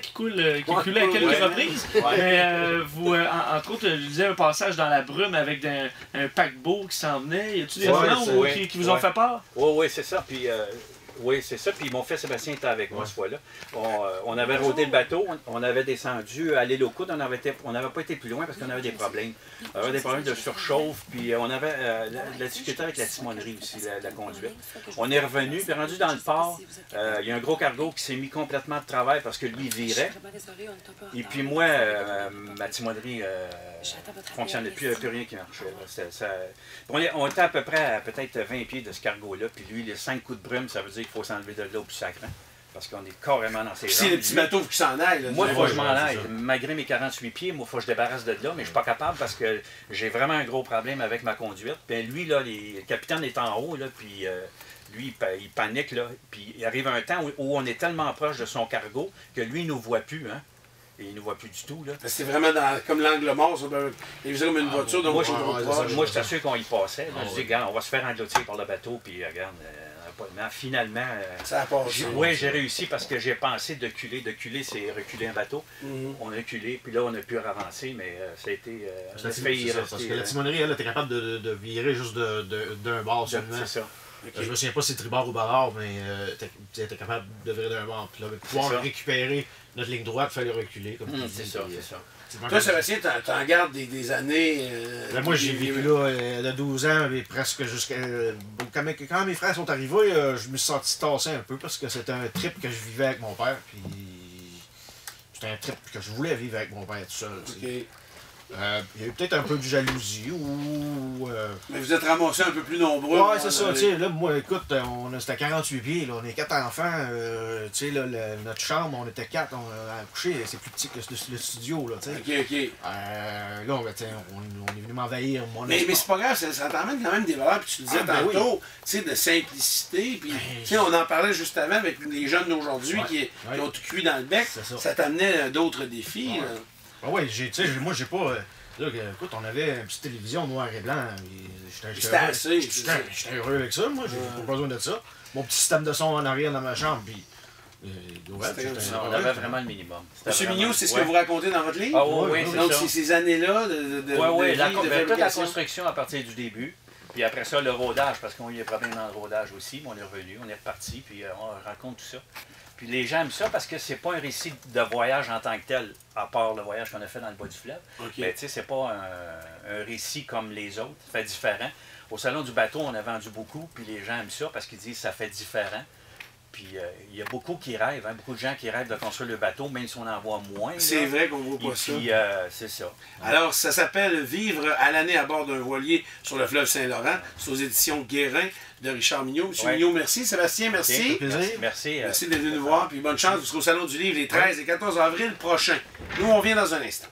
Qui coulait à quelques reprises. Mais vous, entre autres, je disais un passage dans la brume avec un paquebot qui s'en venait. Y a-t-il des événements qui vous ont fait peur? Oui, c'est ça. Puis, oui, c'est ça. Puis mon frère Sébastien était avec moi ce fois-là. On avait rodé le bateau, on avait descendu à l'île aux Coudes, on n'avait pas été plus loin parce qu'on avait des problèmes. On avait des problèmes de surchauffe, puis on avait la difficulté avec la timonerie aussi, la conduite. On est revenu, puis rendu dans le port, il y a un gros cargo qui s'est mis complètement de travers parce que lui, il virait. Et puis moi, ma timonerie ne fonctionnait plus, il n'y avait plus rien qui marchait. On était à peu près à peut-être 20 pieds de ce cargo-là, puis lui, les 5 coups de brume, ça veut dire qu'il faut s'enlever de là au plus sacrant. Parce qu'on est carrément dans ses jambes. C'est le petit bateau qui s'en aille. Moi, il faut que je m'en aille. Malgré mes 48 pieds, moi, il faut que je débarrasse de là, mais je ne suis pas capable parce que j'ai vraiment un gros problème avec ma conduite. Puis lui, là, le capitaine est en haut, là, puis lui, il panique, là. Puis il arrive un temps où on est tellement proche de son cargo que lui, il ne nous voit plus, hein. Et il ne nous voit plus du tout, là. C'est vraiment comme l'angle mort, ça. Il faisait comme une voiture, donc moi, j'étais sûr qu'on y passait. Je dis, regarde, on va se faire engloutir par le bateau, puis regarde... finalement, ça a passé. Oui, j'ai réussi parce que j'ai pensé de culer. De culer, c'est reculer un bateau. On a reculé, puis là, on a pu avancer, mais ça a été... parce que la timonerie, elle, était capable de virer juste d'un bord seulement. C'est ça. Okay. Je me souviens pas si c'est tribord ou bâbord, mais tu étais capable de virer d'un bord. Puis là, pouvoir récupérer notre ligne droite, il fallait reculer. C'est ça, c'est ça. Toi, Sébastien, t'en gardes des années... moi, j'ai vécu là de 12 ans, mais presque jusqu'à... Quand mes frères sont arrivés, je me suis senti tassé un peu parce que c'était un trip que je vivais avec mon père. Puis c'était un trip que je voulais vivre avec mon père tout seul. Okay. Il y a eu peut-être un peu de jalousie ou... Mais vous êtes ramassés un peu plus nombreux. Ouais, c'est ça. Là, moi, écoute, c'était 48 pieds. Là, on est 4 enfants. Là, notre chambre, on était 4. On a couché. C'est plus petit que le studio. Là, OK. Là, on est venu m'envahir. Mais c'est pas grave. Ça t'emmène quand même des valeurs. Puis tu le disais tantôt, de simplicité. Puis on en parlait juste avant avec les jeunes d'aujourd'hui qui ont tout cuit dans le bec. Ça t'amenait d'autres défis. Oui, moi, j'ai pas... écoute, on avait une petite télévision noir et blanc. J'étais heureux avec ça, moi. J'ai pas besoin de ça. Mon petit système de son en arrière dans ma chambre, puis... on avait vraiment le minimum. Monsieur Mignot, c'est ce que vous racontez dans votre livre? Ah oui, c'est ça. Donc, c'est ces années-là de toute la construction à partir du début. Puis après ça, le rodage, parce qu'on a eu des problèmes dans le rodage aussi. Mais on est revenu, on est reparti, puis on raconte tout ça. Puis les gens aiment ça parce que c'est pas un récit de voyage en tant que tel, à part le voyage qu'on a fait dans le bas du fleuve. Mais tu sais, c'est pas un récit comme les autres, ça fait différent. Au Salon du bateau, on a vendu beaucoup, puis les gens aiment ça parce qu'ils disent que ça fait différent. Puis il y a beaucoup qui rêvent, beaucoup de gens qui rêvent de construire le bateau, même si on en voit moins. C'est vrai qu'on voit pas ça. Puis c'est ça. Alors, ça s'appelle Vivre à l'année à bord d'un voilier sur le fleuve Saint-Laurent. C'est aux éditions Guérin de Richard Mignot. Monsieur Mignot, merci. Sébastien, merci. Merci. Merci d'être venu nous voir. Puis bonne chance. Vous serez au Salon du Livre les 13 et 14 avril prochains. Nous, on vient dans un instant.